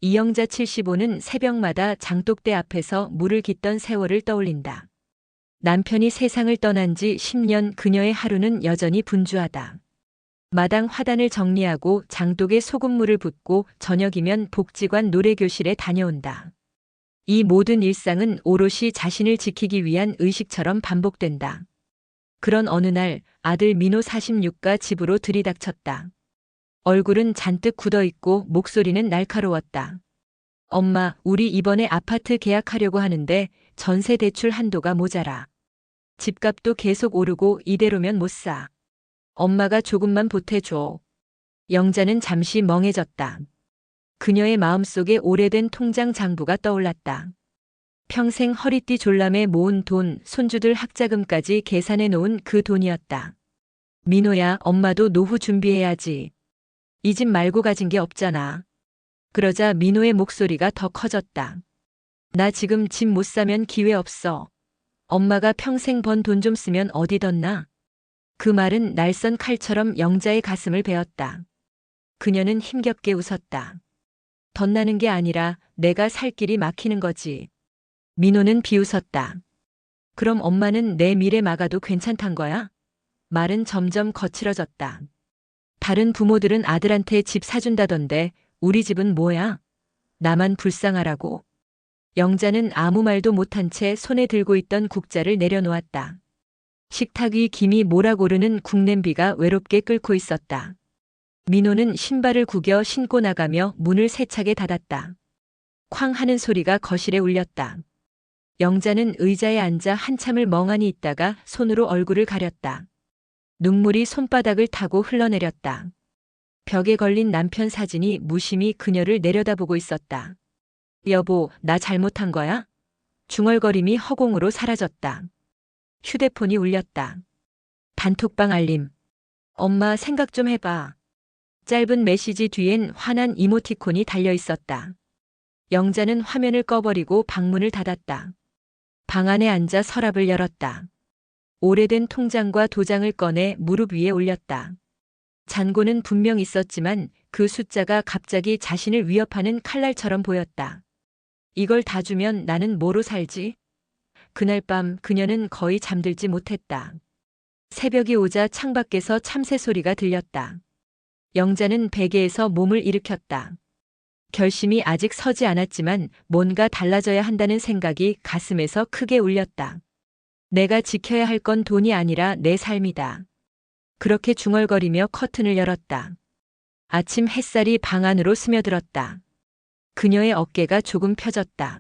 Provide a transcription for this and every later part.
이영자 75는 새벽마다 장독대 앞에서 물을 깃던 세월을 떠올린다. 남편이 세상을 떠난 지 10년 그녀의 하루는 여전히 분주하다. 마당 화단을 정리하고 장독에 소금물을 붓고 저녁이면 복지관 노래교실에 다녀온다. 이 모든 일상은 오롯이 자신을 지키기 위한 의식처럼 반복된다. 그런 어느 날 아들 민호 46가 집으로 들이닥쳤다. 얼굴은 잔뜩 굳어있고 목소리는 날카로웠다. 엄마, 우리 이번에 아파트 계약하려고 하는데 전세 대출 한도가 모자라. 집값도 계속 오르고 이대로면 못 사. 엄마가 조금만 보태줘. 영자는 잠시 멍해졌다. 그녀의 마음속에 오래된 통장 장부가 떠올랐다. 평생 허리띠 졸라매 모은 돈, 손주들 학자금까지 계산해 놓은 그 돈이었다. 민호야, 엄마도 노후 준비해야지. 이 집 말고 가진 게 없잖아. 그러자 민호의 목소리가 더 커졌다. 나 지금 집 못 사면 기회 없어. 엄마가 평생 번 돈 좀 쓰면 어디 덧나? 그 말은 날선 칼처럼 영자의 가슴을 베었다. 그녀는 힘겹게 웃었다. 덧나는 게 아니라 내가 살 길이 막히는 거지. 민호는 비웃었다. 그럼 엄마는 내 미래 막아도 괜찮단 거야? 말은 점점 거칠어졌다. 다른 부모들은 아들한테 집 사준다던데 우리 집은 뭐야? 나만 불쌍하라고. 영자는 아무 말도 못한 채 손에 들고 있던 국자를 내려놓았다. 식탁 위 김이 모락오르는 국냄비가 외롭게 끓고 있었다. 민호는 신발을 구겨 신고 나가며 문을 세차게 닫았다. 쾅 하는 소리가 거실에 울렸다. 영자는 의자에 앉아 한참을 멍하니 있다가 손으로 얼굴을 가렸다. 눈물이 손바닥을 타고 흘러내렸다. 벽에 걸린 남편 사진이 무심히 그녀를 내려다보고 있었다. 여보, 나 잘못한 거야? 중얼거림이 허공으로 사라졌다. 휴대폰이 울렸다. 단톡방 알림. 엄마 생각 좀 해봐. 짧은 메시지 뒤엔 화난 이모티콘이 달려 있었다. 영자는 화면을 꺼버리고 방문을 닫았다. 방 안에 앉아 서랍을 열었다. 오래된 통장과 도장을 꺼내 무릎 위에 올렸다. 잔고는 분명 있었지만 그 숫자가 갑자기 자신을 위협하는 칼날처럼 보였다. 이걸 다 주면 나는 뭐로 살지? 그날 밤 그녀는 거의 잠들지 못했다. 새벽이 오자 창밖에서 참새 소리가 들렸다. 영자는 베개에서 몸을 일으켰다. 결심이 아직 서지 않았지만 뭔가 달라져야 한다는 생각이 가슴에서 크게 울렸다. 내가 지켜야 할 건 돈이 아니라 내 삶이다. 그렇게 중얼거리며 커튼을 열었다. 아침 햇살이 방 안으로 스며들었다. 그녀의 어깨가 조금 펴졌다.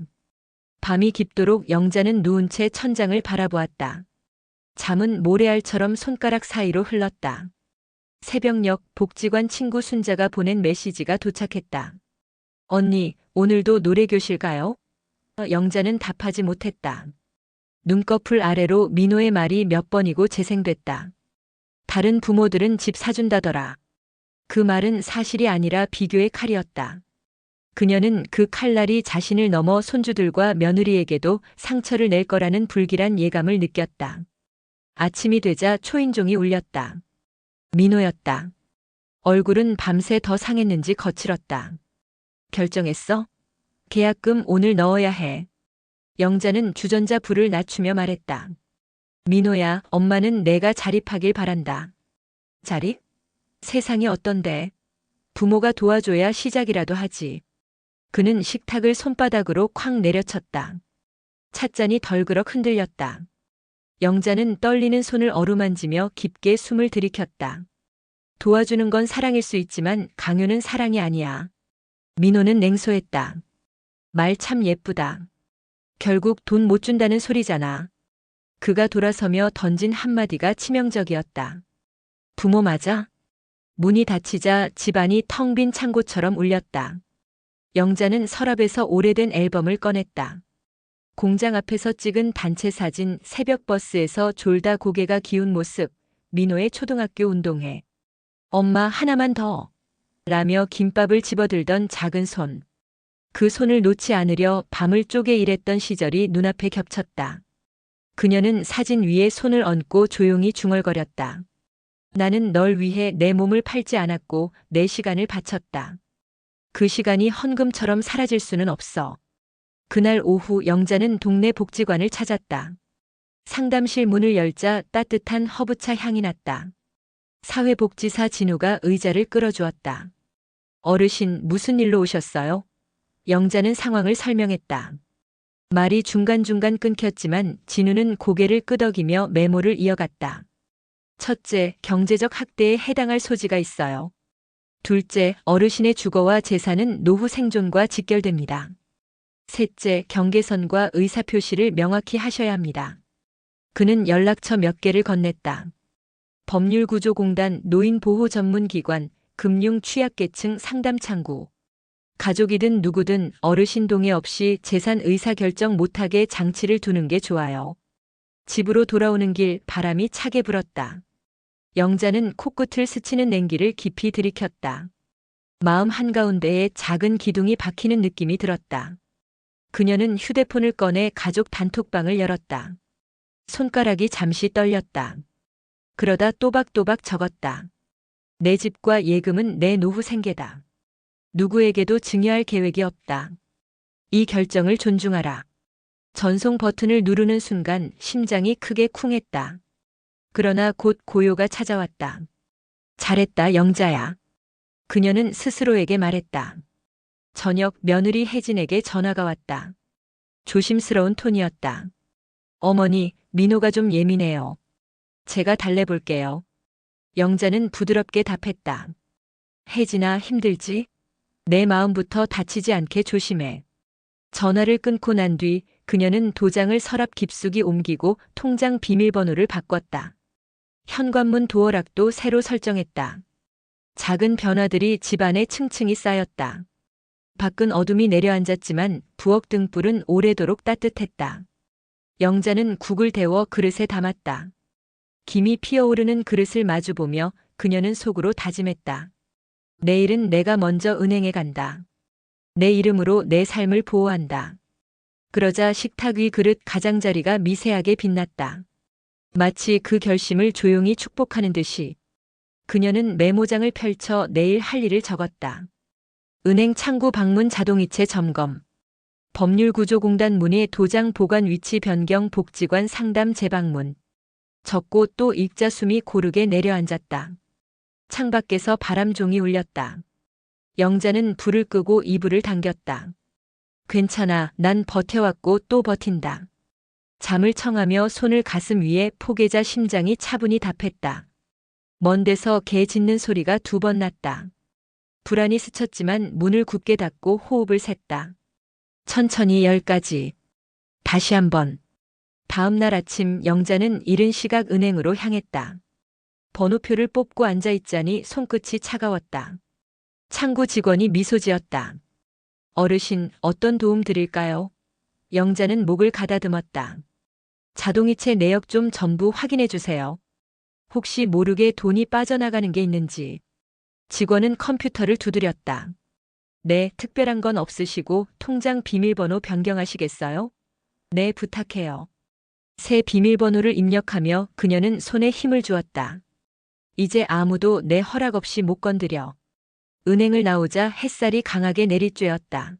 밤이 깊도록 영자는 누운 채 천장을 바라보았다. 잠은 모래알처럼 손가락 사이로 흘렀다. 새벽녘 복지관 친구 순자가 보낸 메시지가 도착했다. 언니, 오늘도 노래교실 가요? 영자는 답하지 못했다. 눈꺼풀 아래로 민호의 말이 몇 번이고 재생됐다. 다른 부모들은 집 사준다더라. 그 말은 사실이 아니라 비교의 칼이었다. 그녀는 그 칼날이 자신을 넘어 손주들과 며느리에게도 상처를 낼 거라는 불길한 예감을 느꼈다. 아침이 되자 초인종이 울렸다. 민호였다. 얼굴은 밤새 더 상했는지 거칠었다. 결정했어? 계약금 오늘 넣어야 해. 영자는 주전자 불을 낮추며 말했다. 민호야, 엄마는 내가 자립하길 바란다. 자립? 세상이 어떤데? 부모가 도와줘야 시작이라도 하지. 그는 식탁을 손바닥으로 쾅 내려쳤다. 찻잔이 덜그럭 흔들렸다. 영자는 떨리는 손을 어루만지며 깊게 숨을 들이켰다. 도와주는 건 사랑일 수 있지만 강요는 사랑이 아니야. 민호는 냉소했다. 말 참 예쁘다. 결국 돈 못 준다는 소리잖아. 그가 돌아서며 던진 한마디가 치명적이었다. 부모 맞아? 문이 닫히자 집안이 텅 빈 창고처럼 울렸다. 영자는 서랍에서 오래된 앨범을 꺼냈다. 공장 앞에서 찍은 단체 사진, 새벽 버스에서 졸다 고개가 기운 모습, 민호의 초등학교 운동회. 엄마 하나만 더. 라며 김밥을 집어들던 작은 손. 그 손을 놓지 않으려 밤을 쪼개 일했던 시절이 눈앞에 겹쳤다. 그녀는 사진 위에 손을 얹고 조용히 중얼거렸다. 나는 널 위해 내 몸을 팔지 않았고 내 시간을 바쳤다. 그 시간이 헌금처럼 사라질 수는 없어. 그날 오후 영자는 동네 복지관을 찾았다. 상담실 문을 열자 따뜻한 허브차 향이 났다. 사회복지사 진우가 의자를 끌어주었다. 어르신, 무슨 일로 오셨어요? 영자는 상황을 설명했다. 말이 중간중간 끊겼지만 진우는 고개를 끄덕이며 메모를 이어갔다. 첫째, 경제적 학대에 해당할 소지가 있어요. 둘째, 어르신의 주거와 재산은 노후 생존과 직결됩니다. 셋째, 경계선과 의사표시를 명확히 하셔야 합니다. 그는 연락처 몇 개를 건넸다. 법률구조공단, 노인보호전문기관, 금융취약계층 상담창구. 가족이든 누구든 어르신 동의 없이 재산 의사결정 못하게 장치를 두는 게 좋아요. 집으로 돌아오는 길 바람이 차게 불었다. 영자는 코끝을 스치는 냉기를 깊이 들이켰다. 마음 한가운데에 작은 기둥이 박히는 느낌이 들었다. 그녀는 휴대폰을 꺼내 가족 단톡방을 열었다. 손가락이 잠시 떨렸다. 그러다 또박또박 적었다. 내 집과 예금은 내 노후 생계다. 누구에게도 증여할 계획이 없다. 이 결정을 존중하라. 전송 버튼을 누르는 순간 심장이 크게 쿵했다. 그러나 곧 고요가 찾아왔다. 잘했다, 영자야. 그녀는 스스로에게 말했다. 저녁 며느리 혜진에게 전화가 왔다. 조심스러운 톤이었다. 어머니, 민호가 좀 예민해요. 제가 달래볼게요. 영자는 부드럽게 답했다. 혜진아, 힘들지? 내 마음부터 다치지 않게 조심해. 전화를 끊고 난 뒤 그녀는 도장을 서랍 깊숙이 옮기고 통장 비밀번호를 바꿨다. 현관문 도어락도 새로 설정했다. 작은 변화들이 집안에 층층이 쌓였다. 밖은 어둠이 내려앉았지만 부엌 등불은 오래도록 따뜻했다. 영자는 국을 데워 그릇에 담았다. 김이 피어오르는 그릇을 마주보며 그녀는 속으로 다짐했다. 내일은 내가 먼저 은행에 간다. 내 이름으로 내 삶을 보호한다. 그러자 식탁 위 그릇 가장자리가 미세하게 빛났다. 마치 그 결심을 조용히 축복하는 듯이 그녀는 메모장을 펼쳐 내일 할 일을 적었다. 은행 창구 방문 자동이체 점검. 법률구조공단 문의 도장 보관 위치 변경 복지관 상담 재방문. 적고 또 읽자 숨이 고르게 내려앉았다. 창밖에서 바람종이 울렸다. 영자는 불을 끄고 이불을 당겼다. 괜찮아, 난 버텨왔고 또 버틴다. 잠을 청하며 손을 가슴 위에 포개자 심장이 차분히 답했다. 먼 데서 개 짖는 소리가 2번 났다. 불안이 스쳤지만 문을 굳게 닫고 호흡을 샜다. 천천히 10가지. 다시 한번. 다음 날 아침 영자는 이른 시각 은행으로 향했다. 번호표를 뽑고 앉아있자니 손끝이 차가웠다. 창구 직원이 미소 지었다. 어르신, 어떤 도움 드릴까요? 영자는 목을 가다듬었다. 자동이체 내역 좀 전부 확인해 주세요. 혹시 모르게 돈이 빠져나가는 게 있는지. 직원은 컴퓨터를 두드렸다. 네, 특별한 건 없으시고 통장 비밀번호 변경하시겠어요? 네, 부탁해요. 새 비밀번호를 입력하며 그녀는 손에 힘을 주었다. 이제 아무도 내 허락 없이 못 건드려. 은행을 나오자 햇살이 강하게 내리쬐었다.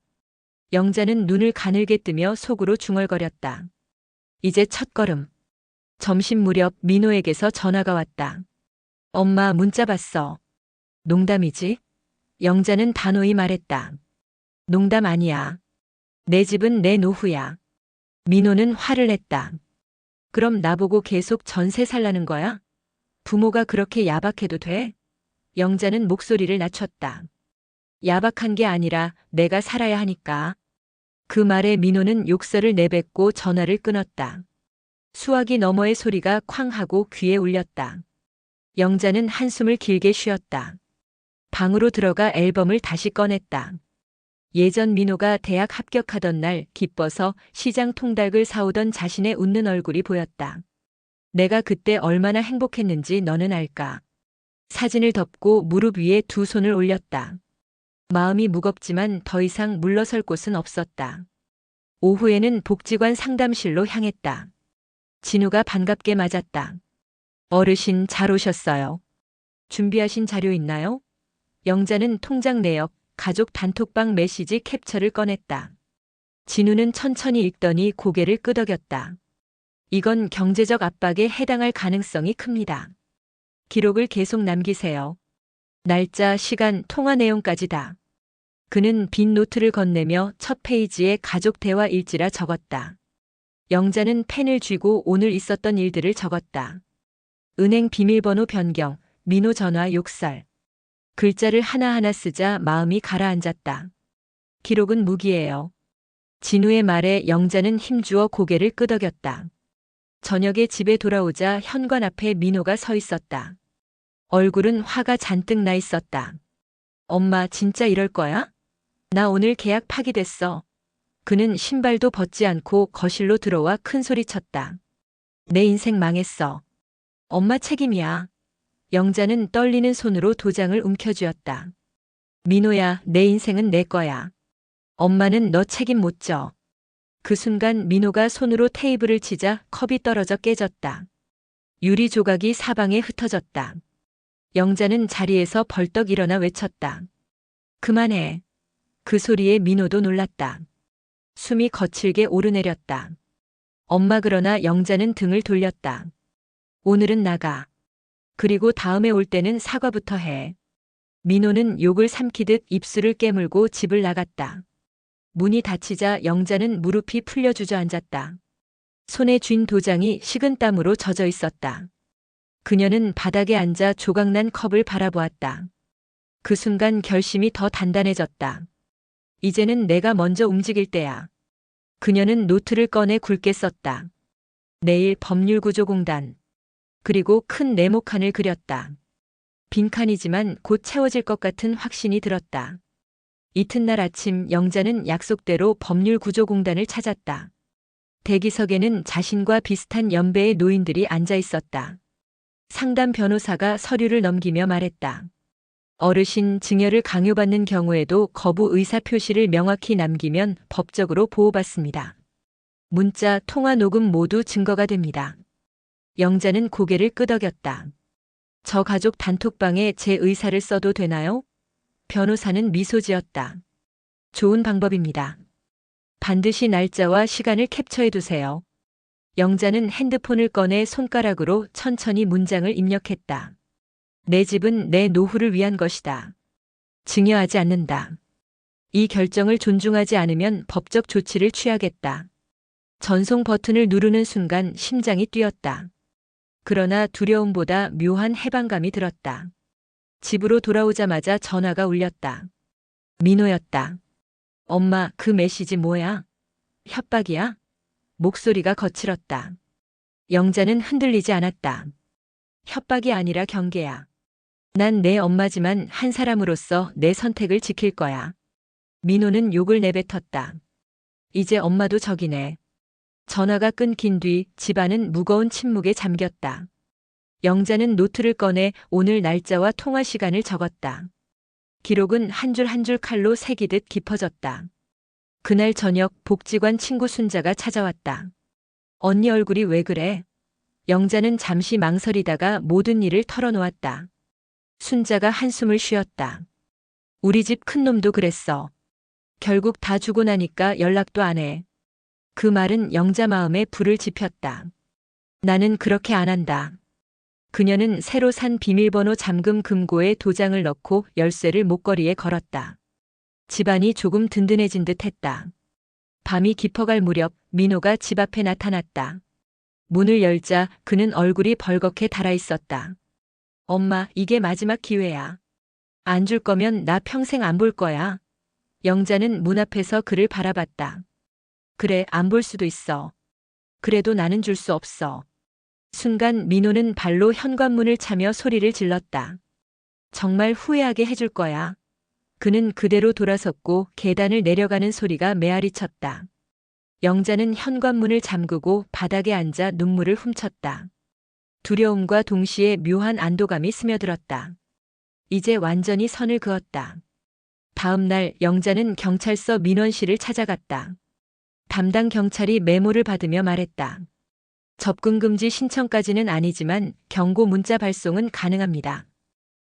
영자는 눈을 가늘게 뜨며 속으로 중얼거렸다. 이제 첫걸음. 점심 무렵 민호에게서 전화가 왔다. 엄마, 문자 봤어. 농담이지? 영자는 단호히 말했다. 농담 아니야. 내 집은 내 노후야. 민호는 화를 냈다. 그럼 나보고 계속 전세 살라는 거야? 부모가 그렇게 야박해도 돼? 영자는 목소리를 낮췄다. 야박한 게 아니라 내가 살아야 하니까. 그 말에 민호는 욕설을 내뱉고 전화를 끊었다. 수화기 너머의 소리가 쾅 하고 귀에 울렸다. 영자는 한숨을 길게 쉬었다. 방으로 들어가 앨범을 다시 꺼냈다. 예전 민호가 대학 합격하던 날 기뻐서 시장 통닭을 사오던 자신의 웃는 얼굴이 보였다. 내가 그때 얼마나 행복했는지 너는 알까? 사진을 덮고 무릎 위에 2 손을 올렸다. 마음이 무겁지만 더 이상 물러설 곳은 없었다. 오후에는 복지관 상담실로 향했다. 진우가 반갑게 맞았다. 어르신, 잘 오셨어요. 준비하신 자료 있나요? 영자는 통장 내역, 가족 단톡방 메시지 캡처를 꺼냈다. 진우는 천천히 읽더니 고개를 끄덕였다. 이건 경제적 압박에 해당할 가능성이 큽니다. 기록을 계속 남기세요. 날짜, 시간, 통화 내용까지 다. 그는 빈 노트를 건네며 첫 페이지에 가족 대화 일지라 적었다. 영자는 펜을 쥐고 오늘 있었던 일들을 적었다. 은행 비밀번호 변경, 민호 전화 욕설. 글자를 하나하나 쓰자 마음이 가라앉았다. 기록은 무기예요. 진우의 말에 영자는 힘주어 고개를 끄덕였다. 저녁에 집에 돌아오자 현관 앞에 민호가 서 있었다. 얼굴은 화가 잔뜩 나 있었다. 엄마 진짜 이럴 거야? 나 오늘 계약 파기됐어. 그는 신발도 벗지 않고 거실로 들어와 큰 소리 쳤다. 내 인생 망했어. 엄마 책임이야. 영자는 떨리는 손으로 도장을 움켜쥐었다. 민호야, 내 인생은 내 거야. 엄마는 너 책임 못 져. 그 순간 민호가 손으로 테이블을 치자 컵이 떨어져 깨졌다. 유리 조각이 사방에 흩어졌다. 영자는 자리에서 벌떡 일어나 외쳤다. 그만해. 그 소리에 민호도 놀랐다. 숨이 거칠게 오르내렸다. 엄마 그러나 영자는 등을 돌렸다. 오늘은 나가. 그리고 다음에 올 때는 사과부터 해. 민호는 욕을 삼키듯 입술을 깨물고 집을 나갔다. 문이 닫히자 영자는 무릎이 풀려 주저앉았다. 손에 쥔 도장이 식은땀으로 젖어 있었다. 그녀는 바닥에 앉아 조각난 컵을 바라보았다. 그 순간 결심이 더 단단해졌다. 이제는 내가 먼저 움직일 때야. 그녀는 노트를 꺼내 굵게 썼다. 내일 법률구조공단. 그리고 큰 네모칸을 그렸다. 빈칸이지만 곧 채워질 것 같은 확신이 들었다. 이튿날 아침 영자는 약속대로 법률구조공단을 찾았다. 대기석에는 자신과 비슷한 연배의 노인들이 앉아 있었다. 상담 변호사가 서류를 넘기며 말했다. 어르신 증여를 강요받는 경우에도 거부 의사 표시를 명확히 남기면 법적으로 보호받습니다. 문자, 통화 녹음 모두 증거가 됩니다. 영자는 고개를 끄덕였다. 저 가족 단톡방에 제 의사를 써도 되나요? 변호사는 미소 지었다. 좋은 방법입니다. 반드시 날짜와 시간을 캡처해 두세요. 영자는 핸드폰을 꺼내 손가락으로 천천히 문장을 입력했다. 내 집은 내 노후를 위한 것이다. 증여하지 않는다. 이 결정을 존중하지 않으면 법적 조치를 취하겠다. 전송 버튼을 누르는 순간 심장이 뛰었다. 그러나 두려움보다 묘한 해방감이 들었다. 집으로 돌아오자마자 전화가 울렸다. 민호였다. 엄마, 그 메시지 뭐야? 협박이야? 목소리가 거칠었다. 영자는 흔들리지 않았다. 협박이 아니라 경계야. 난 내 엄마지만 한 사람으로서 내 선택을 지킬 거야. 민호는 욕을 내뱉었다. 이제 엄마도 적이네. 전화가 끊긴 뒤 집안은 무거운 침묵에 잠겼다. 영자는 노트를 꺼내 오늘 날짜와 통화 시간을 적었다. 기록은 한 줄 한 줄 칼로 새기듯 깊어졌다. 그날 저녁 복지관 친구 순자가 찾아왔다. 언니 얼굴이 왜 그래? 영자는 잠시 망설이다가 모든 일을 털어놓았다. 순자가 한숨을 쉬었다. 우리 집 큰놈도 그랬어. 결국 다 주고 나니까 연락도 안 해. 그 말은 영자 마음에 불을 지폈다. 나는 그렇게 안 한다. 그녀는 새로 산 비밀번호 잠금 금고에 도장을 넣고 열쇠를 목걸이에 걸었다. 집안이 조금 든든해진 듯 했다. 밤이 깊어갈 무렵 민호가 집 앞에 나타났다. 문을 열자 그는 얼굴이 벌겋게 달아 있었다. 엄마, 이게 마지막 기회야. 안 줄 거면 나 평생 안 볼 거야. 영자는 문 앞에서 그를 바라봤다. 그래, 안 볼 수도 있어. 그래도 나는 줄 수 없어. 순간 민호는 발로 현관문을 차며 소리를 질렀다. 정말 후회하게 해줄 거야. 그는 그대로 돌아섰고 계단을 내려가는 소리가 메아리 쳤다. 영자는 현관문을 잠그고 바닥에 앉아 눈물을 훔쳤다. 두려움과 동시에 묘한 안도감이 스며들었다. 이제 완전히 선을 그었다. 다음 날 영자는 경찰서 민원실을 찾아갔다. 담당 경찰이 메모를 받으며 말했다. 접근 금지 신청까지는 아니지만 경고 문자 발송은 가능합니다.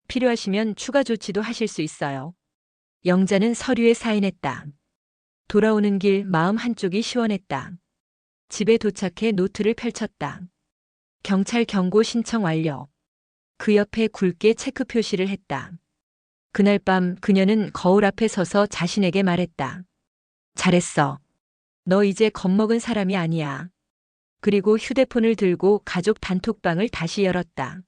필요하시면 추가 조치도 하실 수 있어요. 영자는 서류에 사인했다. 돌아오는 길 마음 한쪽이 시원했다. 집에 도착해 노트를 펼쳤다. 경찰 경고 신청 완료. 그 옆에 굵게 체크 표시를 했다. 그날 밤 그녀는 거울 앞에 서서 자신에게 말했다. 잘했어. 너 이제 겁먹은 사람이 아니야. 그리고 휴대폰을 들고 가족 단톡방을 다시 열었다.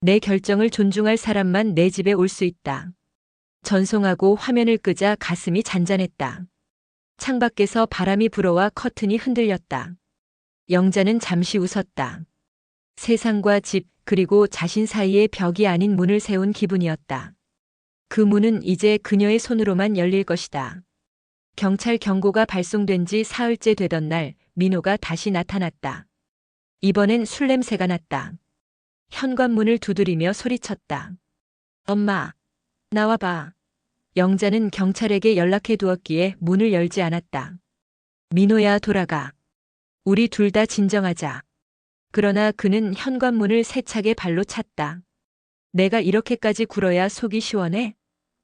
내 결정을 존중할 사람만 내 집에 올 수 있다. 전송하고 화면을 끄자 가슴이 잔잔했다. 창밖에서 바람이 불어와 커튼이 흔들렸다. 영자는 잠시 웃었다. 세상과 집 그리고 자신 사이에 벽이 아닌 문을 세운 기분이었다. 그 문은 이제 그녀의 손으로만 열릴 것이다. 경찰 경고가 발송된 지 사흘째 되던 날 민호가 다시 나타났다. 이번엔 술 냄새가 났다. 현관문을 두드리며 소리쳤다. 엄마, 나와봐. 영자는 경찰에게 연락해 두었기에 문을 열지 않았다. 민호야, 돌아가. 우리 둘 다 진정하자. 그러나 그는 현관문을 세차게 발로 찼다. 내가 이렇게까지 굴어야 속이 시원해?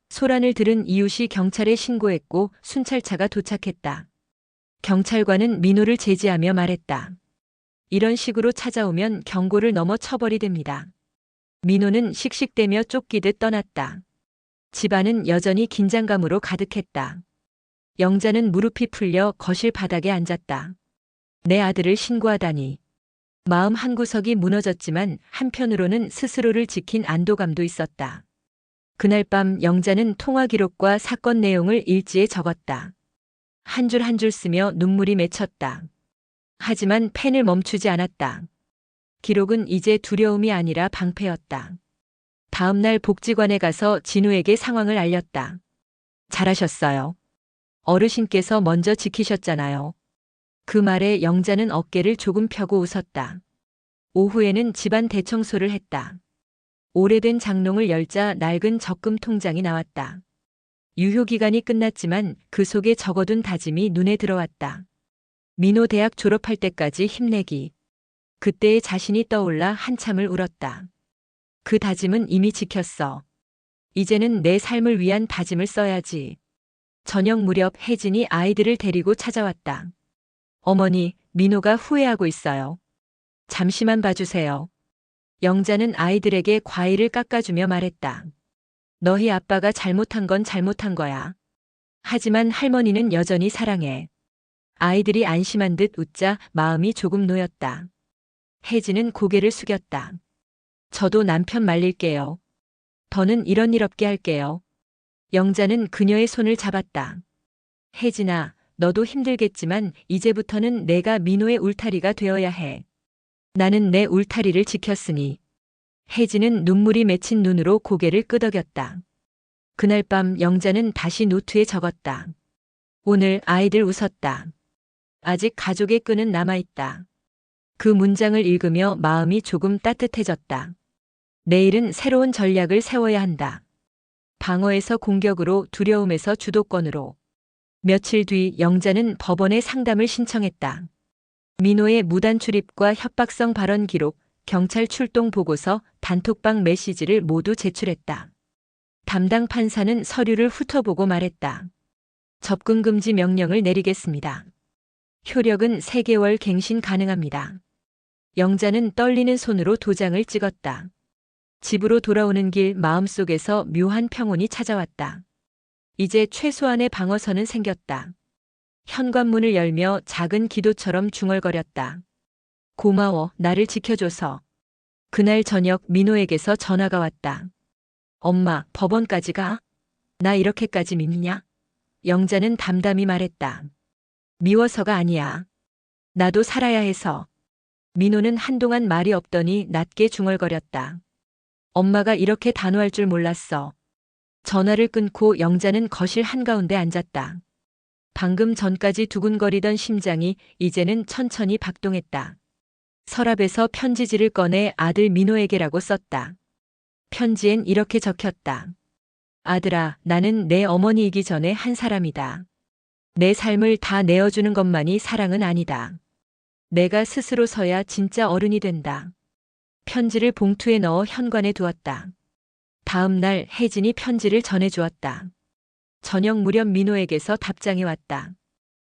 소란을 들은 이웃이 경찰에 신고했고 순찰차가 도착했다. 경찰관은 민호를 제지하며 말했다. 이런 식으로 찾아오면 경고를 넘어 처벌이 됩니다. 민호는 씩씩대며 쫓기듯 떠났다. 집안은 여전히 긴장감으로 가득했다. 영자는 무릎이 풀려 거실 바닥에 앉았다. 내 아들을 신고하다니. 마음 한구석이 무너졌지만 한편으로는 스스로를 지킨 안도감도 있었다. 그날 밤 영자는 통화 기록과 사건 내용을 일지에 적었다. 한 줄 한 줄 쓰며 눈물이 맺혔다. 하지만 펜을 멈추지 않았다. 기록은 이제 두려움이 아니라 방패였다. 다음 날 복지관에 가서 진우에게 상황을 알렸다. 잘하셨어요. 어르신께서 먼저 지키셨잖아요. 그 말에 영자는 어깨를 조금 펴고 웃었다. 오후에는 집안 대청소를 했다. 오래된 장롱을 열자 낡은 적금 통장이 나왔다. 유효기간이 끝났지만 그 속에 적어둔 다짐이 눈에 들어왔다. 민호 대학 졸업할 때까지 힘내기. 그때의 자신이 떠올라 한참을 울었다. 그 다짐은 이미 지켰어. 이제는 내 삶을 위한 다짐을 써야지. 저녁 무렵 혜진이 아이들을 데리고 찾아왔다. 어머니, 민호가 후회하고 있어요. 잠시만 봐주세요. 영자는 아이들에게 과일을 깎아주며 말했다. 너희 아빠가 잘못한 건 잘못한 거야. 하지만 할머니는 여전히 사랑해. 아이들이 안심한 듯 웃자 마음이 조금 놓였다. 혜진은 고개를 숙였다. 저도 남편 말릴게요. 더는 이런 일 없게 할게요. 영자는 그녀의 손을 잡았다. 혜진아, 너도 힘들겠지만 이제부터는 내가 민호의 울타리가 되어야 해. 나는 내 울타리를 지켰으니. 혜진은 눈물이 맺힌 눈으로 고개를 끄덕였다. 그날 밤 영자는 다시 노트에 적었다. 오늘 아이들 웃었다. 아직 가족의 끈은 남아있다. 그 문장을 읽으며 마음이 조금 따뜻해졌다. 내일은 새로운 전략을 세워야 한다. 방어에서 공격으로, 두려움에서 주도권으로. 며칠 뒤 영자는 법원에 상담을 신청했다. 민호의 무단 출입과 협박성 발언 기록, 경찰 출동 보고서, 단톡방 메시지를 모두 제출했다. 담당 판사는 서류를 훑어보고 말했다. 접근 금지 명령을 내리겠습니다. 효력은 3개월 갱신 가능합니다. 영자는 떨리는 손으로 도장을 찍었다. 집으로 돌아오는 길 마음속에서 묘한 평온이 찾아왔다. 이제 최소한의 방어선은 생겼다. 현관문을 열며 작은 기도처럼 중얼거렸다. 고마워, 나를 지켜줘서. 그날 저녁 민호에게서 전화가 왔다. 엄마, 법원까지 가? 나 이렇게까지 밉냐? 영자는 담담히 말했다. 미워서가 아니야. 나도 살아야 해서. 민호는 한동안 말이 없더니 낮게 중얼거렸다. 엄마가 이렇게 단호할 줄 몰랐어. 전화를 끊고 영자는 거실 한가운데 앉았다. 방금 전까지 두근거리던 심장이 이제는 천천히 박동했다. 서랍에서 편지지를 꺼내 아들 민호에게라고 썼다. 편지엔 이렇게 적혔다. 아들아, 나는 내 어머니이기 전에 한 사람이다. 내 삶을 다 내어주는 것만이 사랑은 아니다. 내가 스스로 서야 진짜 어른이 된다. 편지를 봉투에 넣어 현관에 두었다. 다음 날 혜진이 편지를 전해주었다. 저녁 무렵 민호에게서 답장이 왔다.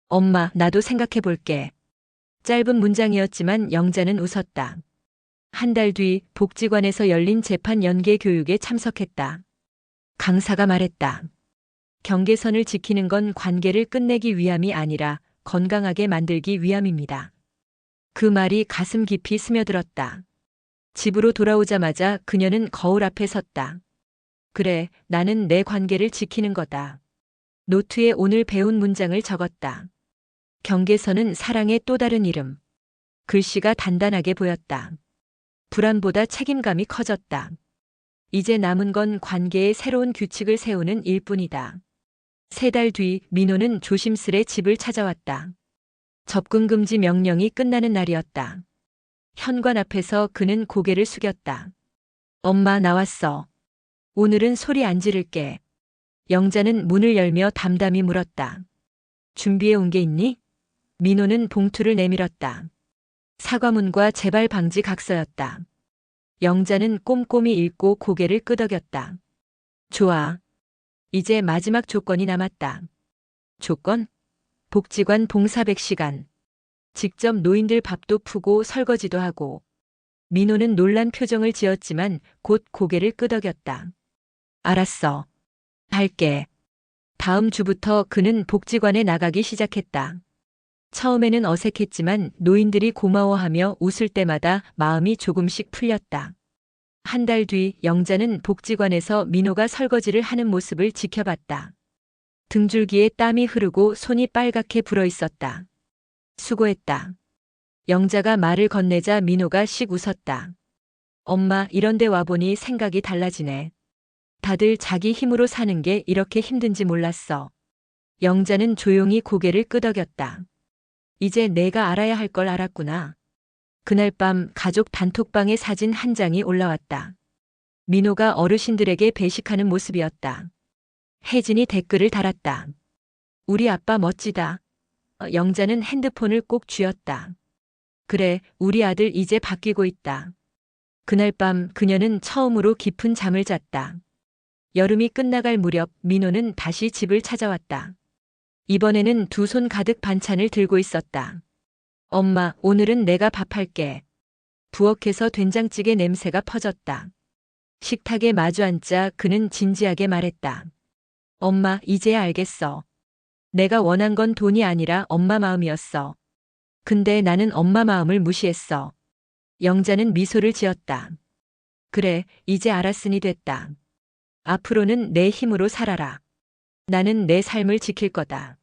엄마, 나도 생각해 볼게. 짧은 문장이었지만 영자는 웃었다. 한 달 뒤 복지관에서 열린 재판 연계 교육에 참석했다. 강사가 말했다. 경계선을 지키는 건 관계를 끝내기 위함이 아니라 건강하게 만들기 위함입니다. 그 말이 가슴 깊이 스며들었다. 집으로 돌아오자마자 그녀는 거울 앞에 섰다. 그래, 나는 내 관계를 지키는 거다. 노트에 오늘 배운 문장을 적었다. 경계선은 사랑의 또 다른 이름. 글씨가 단단하게 보였다. 불안보다 책임감이 커졌다. 이제 남은 건 관계의 새로운 규칙을 세우는 일뿐이다. 3달 뒤 민호는 조심스레 집을 찾아왔다. 접근 금지 명령이 끝나는 날이었다. 현관 앞에서 그는 고개를 숙였다. 엄마, 나왔어. 오늘은 소리 안 지를게. 영자는 문을 열며 담담히 물었다. 준비해 온 게 있니? 민호는 봉투를 내밀었다. 사과문과 재발 방지 각서였다. 영자는 꼼꼼히 읽고 고개를 끄덕였다. 좋아. 이제 마지막 조건이 남았다. 조건? 복지관 봉사 100시간. 직접 노인들 밥도 푸고 설거지도 하고. 민호는 놀란 표정을 지었지만 곧 고개를 끄덕였다. 알았어. 할게. 다음 주부터 그는 복지관에 나가기 시작했다. 처음에는 어색했지만 노인들이 고마워하며 웃을 때마다 마음이 조금씩 풀렸다. 한 달 뒤 영자는 복지관에서 민호가 설거지를 하는 모습을 지켜봤다. 등줄기에 땀이 흐르고 손이 빨갛게 불어 있었다. 수고했다. 영자가 말을 건네자 민호가 씩 웃었다. 엄마, 이런 데 와보니 생각이 달라지네. 다들 자기 힘으로 사는 게 이렇게 힘든지 몰랐어. 영자는 조용히 고개를 끄덕였다. 이제 내가 알아야 할 걸 알았구나. 그날 밤 가족 단톡방에 사진 한 장이 올라왔다. 민호가 어르신들에게 배식하는 모습이었다. 혜진이 댓글을 달았다. 우리 아빠 멋지다. 영자는 핸드폰을 꼭 쥐었다. 그래, 우리 아들 이제 바뀌고 있다. 그날 밤 그녀는 처음으로 깊은 잠을 잤다. 여름이 끝나갈 무렵 민호는 다시 집을 찾아왔다. 이번에는 두 손 가득 반찬을 들고 있었다. 엄마, 오늘은 내가 밥할게. 부엌에서 된장찌개 냄새가 퍼졌다. 식탁에 마주 앉자 그는 진지하게 말했다. 엄마, 이제야 알겠어. 내가 원한 건 돈이 아니라 엄마 마음이었어. 근데 나는 엄마 마음을 무시했어. 영자는 미소를 지었다. 그래, 이제 알았으니 됐다. 앞으로는 내 힘으로 살아라. 나는 내 삶을 지킬 거다.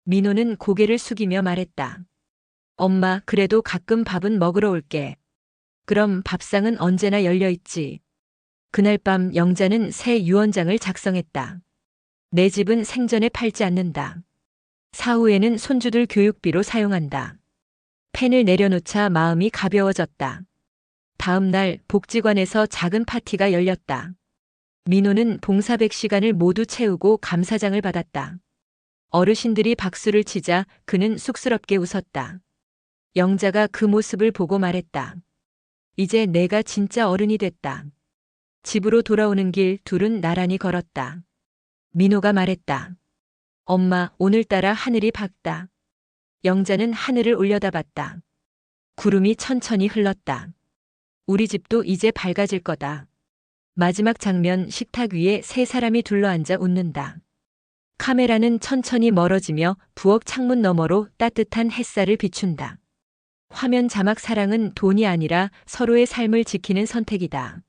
민호는 고개를 숙이며 말했다. 엄마, 그래도 가끔 밥은 먹으러 올게. 그럼 밥상은 언제나 열려있지. 그날 밤 영자는 새 유언장을 작성했다. 내 집은 생전에 팔지 않는다. 사후에는 손주들 교육비로 사용한다. 펜을 내려놓자 마음이 가벼워졌다. 다음 날 복지관에서 작은 파티가 열렸다. 민호는 봉사 100시간을 모두 채우고 감사장을 받았다. 어르신들이 박수를 치자 그는 쑥스럽게 웃었다. 영자가 그 모습을 보고 말했다. 이제 내가 진짜 어른이 됐다. 집으로 돌아오는 길 둘은 나란히 걸었다. 민호가 말했다. 엄마, 오늘따라 하늘이 밝다. 영자는 하늘을 올려다봤다. 구름이 천천히 흘렀다. 우리 집도 이제 밝아질 거다. 마지막 장면, 식탁 위에 세 사람이 둘러앉아 웃는다. 카메라는 천천히 멀어지며 부엌 창문 너머로 따뜻한 햇살을 비춘다. 화면 자막, 사랑은 돈이 아니라 서로의 삶을 지키는 선택이다.